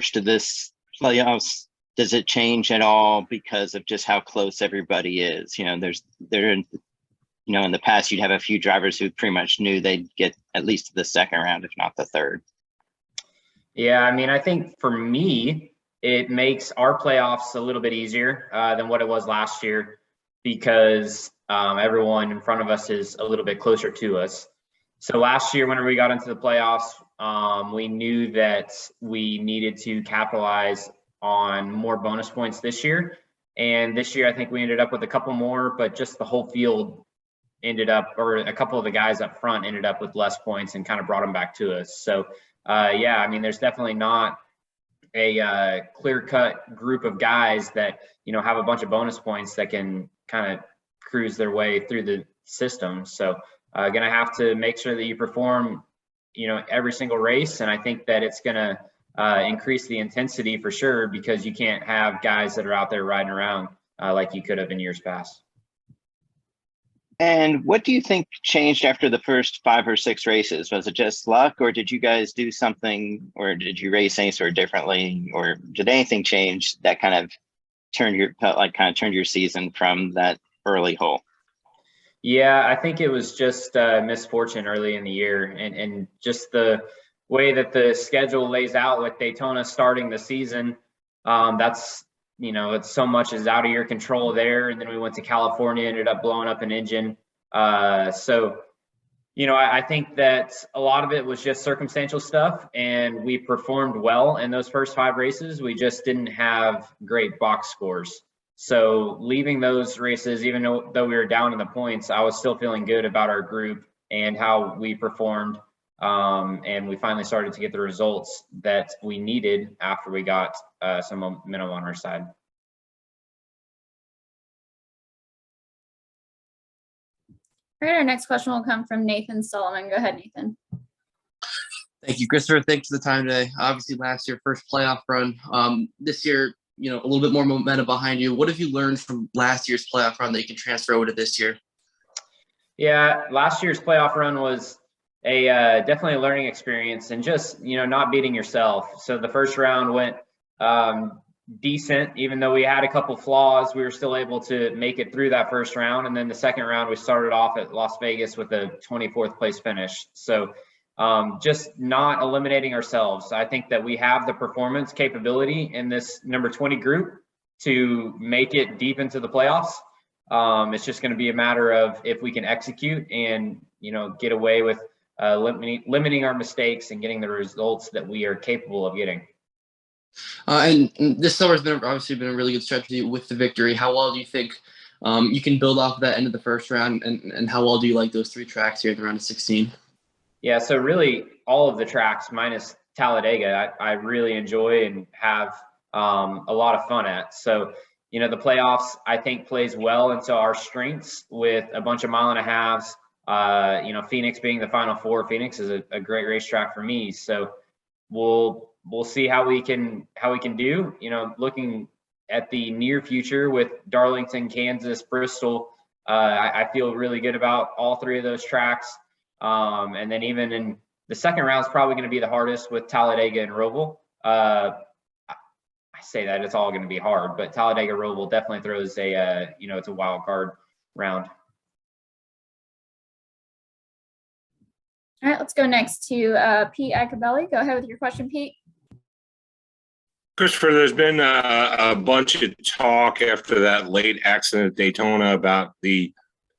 to this playoffs, does it change at all because of just how close everybody is? In the past, you'd have a few drivers who pretty much knew they'd get at least to the second round, if not the third. Yeah, I mean, I think for me, it makes our playoffs a little bit easier than what it was last year because everyone in front of us is a little bit closer to us. So last year, whenever we got into the playoffs, we knew that we needed to capitalize on more bonus points this year. And this year, I think we ended up with a couple more, but just the whole field ended up, or a couple of the guys up front ended up with less points and kind of brought them back to us. So, yeah, I mean, there's definitely not a clear-cut group of guys that, have a bunch of bonus points that can kind of cruise their way through the system. So, going to have to make sure that you perform, every single race. And I think that it's going to increase the intensity for sure, because you can't have guys that are out there riding around like you could have in years past. And what do you think changed after the first 5 or 6 races? Was it just luck, or did you guys do something, or did you race any sort of differently, or did anything change that kind of turned your season from that early hole? Yeah, I think it was just misfortune early in the year, and just the way that the schedule lays out with Daytona starting the season. That's, it's so much is out of your control there. And then we went to California, ended up blowing up an engine. So, I think that a lot of it was just circumstantial stuff, and we performed well in those first 5 races. We just didn't have great box scores. So leaving those races, even though we were down in the points, I was still feeling good about our group and how we performed. And we finally started to get the results that we needed after we got some momentum on our side. All right, our next question will come from Nathan Solomon. Go ahead, Nathan. Thank you, Christopher. Thanks for the time today. Obviously, last year, first playoff run. This year, a little bit more momentum behind you. What have you learned from last year's playoff run that you can transfer over to this year? Yeah, last year's playoff run was a definitely a learning experience, and just not beating yourself. So the first round went decent, even though we had a couple flaws. We were still able to make it through that first round, and then the second round we started off at Las Vegas with a 24th place finish. So just not eliminating ourselves. I think that we have the performance capability in this number 20 group to make it deep into the playoffs. It's just going to be a matter of if we can execute and get away with limiting our mistakes and getting the results that we are capable of getting. And this summer's obviously been a really good stretch with the victory. How well do you think you can build off of that end of the first round, and how well do you like those 3 tracks here in the round of 16? Yeah, so really all of the tracks minus Talladega, I really enjoy and have a lot of fun at. So, the playoffs, I think, plays well into our strengths with a bunch of 1.5 miles. Phoenix being the Final Four. Phoenix is a great racetrack for me. So we'll see how we can do. Looking at the near future with Darlington, Kansas, Bristol, I feel really good about all 3 of those tracks. And then even in the second round is probably going to be the hardest with Talladega and Roval. I say that it's all going to be hard, but Talladega Roval definitely throws it's a wild card round. All right, let's go next to Pete Acabelli. Go ahead with your question, Pete. Christopher, there's been a bunch of talk after that late accident at Daytona about the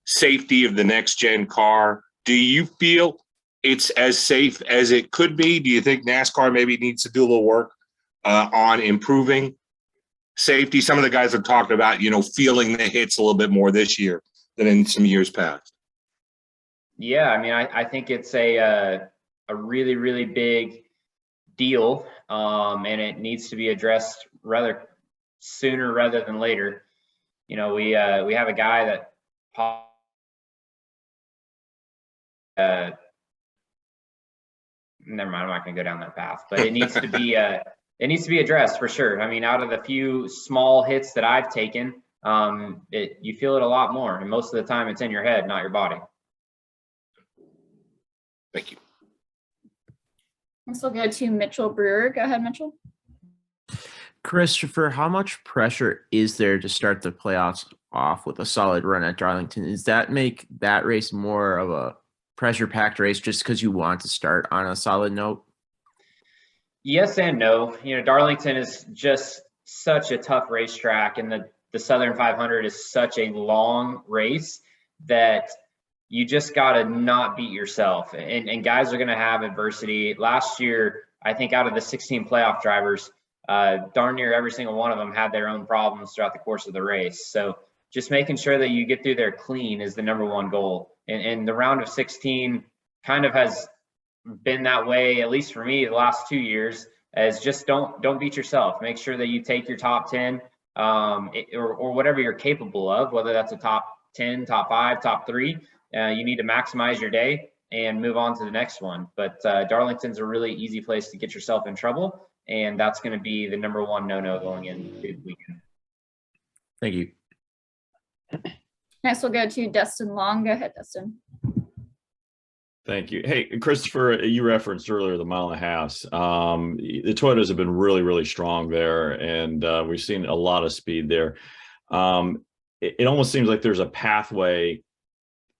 safety of the next-gen car. Do you feel it's as safe as it could be? Do you think NASCAR maybe needs to do a little work on improving safety? Some of the guys have talked about, feeling the hits a little bit more this year than in some years past. Yeah, I mean, I think it's a really, really big deal, and it needs to be addressed rather sooner rather than later. We have a guy that never mind, I'm not going to go down that path, but it needs to be addressed for sure. I mean, out of the few small hits that I've taken, you feel it a lot more, and most of the time it's in your head, not your body. Thank you. Next we'll go to Mitchell Brewer. Go ahead, Mitchell. Christopher, how much pressure is there to start the playoffs off with a solid run at Darlington? Does that make that race more of a pressure-packed race just because you want to start on a solid note? Yes and no. Darlington is just such a tough racetrack, and the Southern 500 is such a long race that you just got to not beat yourself. And guys are going to have adversity. Last year, I think out of the 16 playoff drivers, darn near every single one of them had their own problems throughout the course of the race. So just making sure that you get through there clean is the number one goal. And the round of 16 kind of has been that way, at least for me, the last 2 years, as just don't beat yourself. Make sure that you take your top 10 or whatever you're capable of, whether that's a top 10, top 5, top 3. You need to maximize your day and move on to the next one. But Darlington's a really easy place to get yourself in trouble, and that's going to be the number one no-no going into the weekend. Thank you. Next, we'll go to Dustin Long. Go ahead, Dustin. Thank you. Hey, Christopher, you referenced earlier the mile and a half. The Toyotas have been really, really strong there, and we've seen a lot of speed there. It almost seems like there's a pathway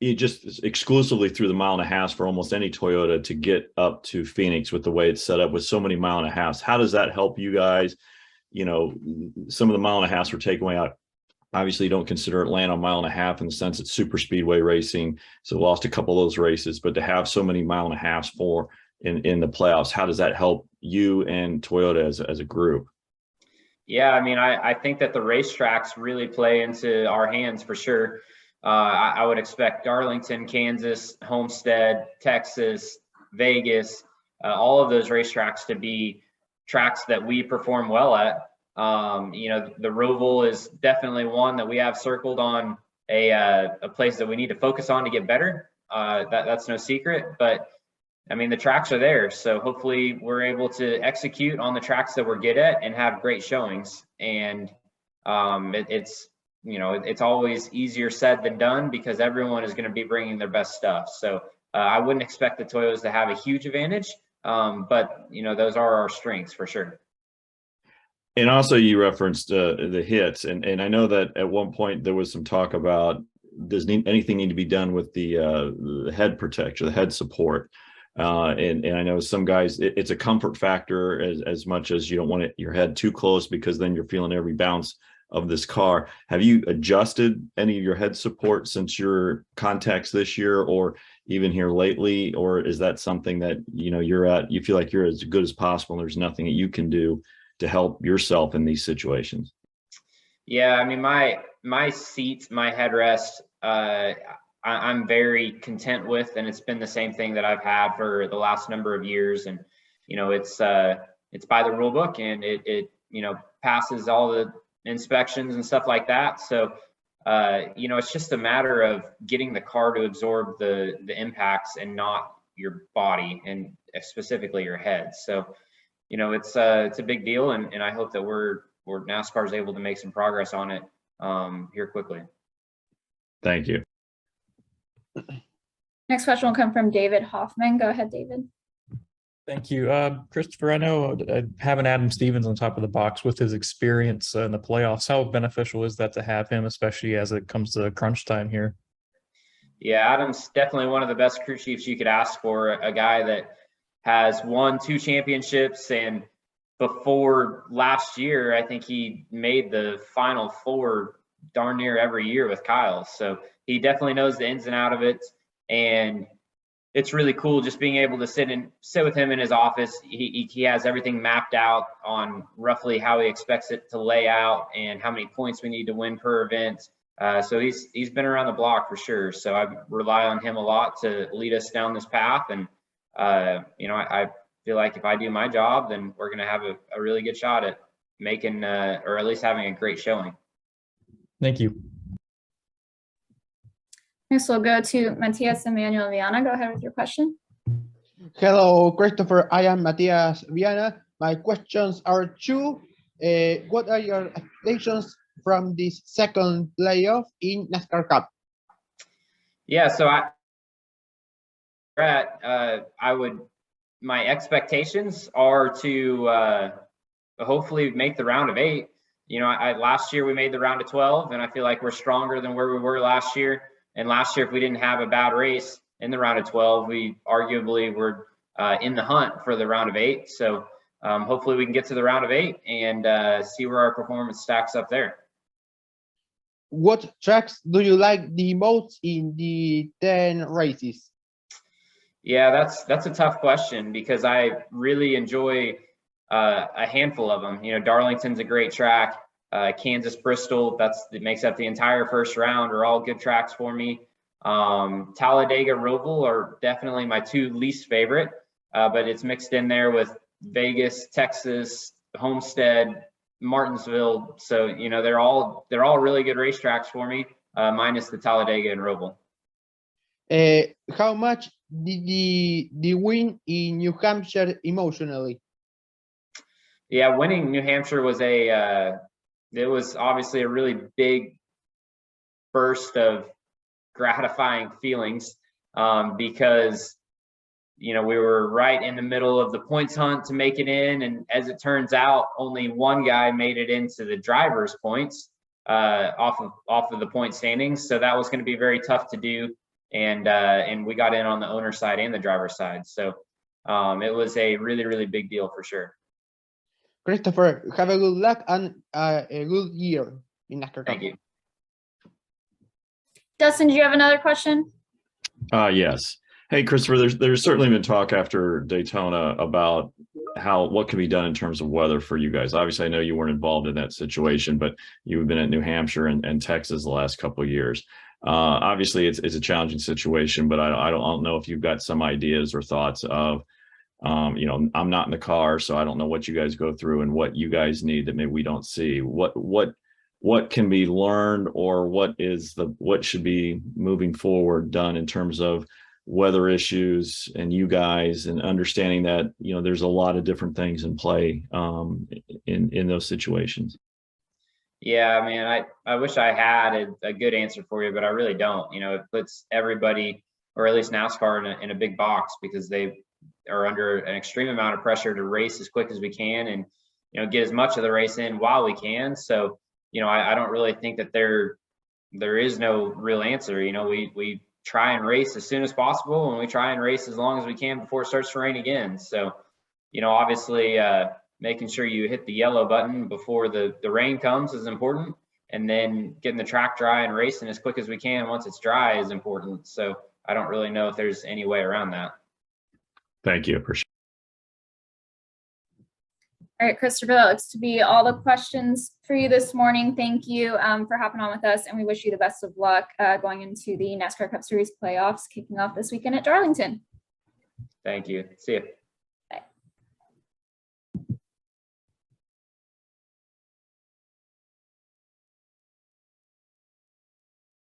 just exclusively through the mile and a half for almost any Toyota to get up to Phoenix with the way it's set up with so many mile and a half. How does that help you guys? Some of the mile and a half were taken away out. Obviously, you don't consider Atlanta a mile and a half in the sense it's super speedway racing. So lost a couple of those races, but to have so many mile and a half in the playoffs, how does that help you and Toyota as a group? Yeah, I think that the racetracks really play into our hands for sure. I would expect Darlington, Kansas, Homestead, Texas, Vegas, all of those racetracks to be tracks that we perform well at. The Roval is definitely one that we have circled on a place that we need to focus on to get better. That's no secret, but the tracks are there. So hopefully we're able to execute on the tracks that we're good at and have great showings. And it's always easier said than done because everyone is going to be bringing their best stuff. So I wouldn't expect the Toyotas to have a huge advantage, but those are our strengths for sure. And also you referenced the hits, and I know that at one point there was some talk about anything need to be done with the head protection, the head support, and I know some guys it's a comfort factor as much as you don't want your head too close because then you're feeling every bounce of this car. Have you adjusted any of your head support since your contacts this year or even here lately, or is that something that you feel like you're as good as possible and there's nothing that you can do to help yourself in these situations? Yeah, my seat, my headrest, I'm very content with, and it's been the same thing that I've had for the last number of years. And it's by the rule book, and it passes all the inspections and stuff like that. So it's just a matter of getting the car to absorb the impacts and not your body, and specifically your head. So it's a big deal, and I hope that we're NASCAR is able to make some progress on it here quickly. Thank you. Next question will come from David Hoffman. Go ahead, David. Thank you. Christopher, I know having Adam Stevens on top of the box with his experience in the playoffs, how beneficial is that to have him, especially as it comes to crunch time here? Yeah, Adam's definitely one of the best crew chiefs you could ask for, a guy that has won 2 championships, and before last year, I think he made the Final Four darn near every year with Kyle. So he definitely knows the ins and out of it, and it's really cool just being able to sit with him in his office. He has everything mapped out on roughly how he expects it to lay out and how many points we need to win per event. So he's been around the block for sure. So I rely on him a lot to lead us down this path. And I feel like if I do my job, then we're going to have a really good shot at making or at least having a great showing. Thank you. Next, we'll go to Matias Emmanuel Vianna. Go ahead with your question. Hello, Christopher. I am Matias Vianna. My questions are 2. What are your expectations from this second playoff in NASCAR Cup? Yeah, so my expectations are to hopefully make the round of 8. You know, last year we made the round of 12, and I feel like we're stronger than where we were last year. And last year, if we didn't have a bad race in the round of 12, we arguably were in the hunt for the round of 8. So hopefully we can get to the round of 8 and see where our performance stacks up there. What tracks do you like the most in the 10 races? Yeah, that's a tough question because I really enjoy a handful of them. You know, Darlington's a great track. Kansas, Bristol, it makes up the entire first round, are all good tracks for me. Talladega, Roval are definitely my 2 least favorite, but it's mixed in there with Vegas, Texas, Homestead, Martinsville. So, you know, they're all really good racetracks for me, minus the Talladega and Roval. How much did the win in New Hampshire emotionally? Yeah, winning New Hampshire was it was obviously a really big burst of gratifying feelings because, you know, we were right in the middle of the points hunt to make it in. And as it turns out, only one guy made it into the driver's points off of the point standings. So that was going to be very tough to do. And we got in on the owner side and the driver's side. So it was a really, really big deal for sure. Christopher, have a good luck and a good year in NASCAR. Thank you. Dustin, do you have another question? Yes. Hey, Christopher, there's certainly been talk after Daytona about what can be done in terms of weather for you guys. Obviously, I know you weren't involved in that situation, but you've been at New Hampshire and Texas the last couple of years. Obviously, it's a challenging situation, but I don't know if you've got some ideas or thoughts of, you know, I'm not in the car, so I don't know what you guys go through and what you guys need that maybe we don't see. What can be learned, or what should be moving forward done in terms of weather issues and you guys, and understanding that, you know, there's a lot of different things in play in those situations. Yeah, man, I wish I had a good answer for you, but I really don't. You know, it puts everybody, or at least NASCAR, in a big box because they are under an extreme amount of pressure to race as quick as we can and, you know, get as much of the race in while we can. So, you know, I don't really think that there is no real answer. You know, we try and race as soon as possible, and we try and race as long as we can before it starts to rain again. So, you know, obviously making sure you hit the yellow button before the rain comes is important, and then getting the track dry and racing as quick as we can once it's dry is important. So I don't really know if there's any way around that. Thank you. Appreciate it. All right, Christopher, that looks to be all the questions for you this morning. Thank you for hopping on with us, and we wish you the best of luck going into the NASCAR Cup Series playoffs kicking off this weekend at Darlington. Thank you. See you.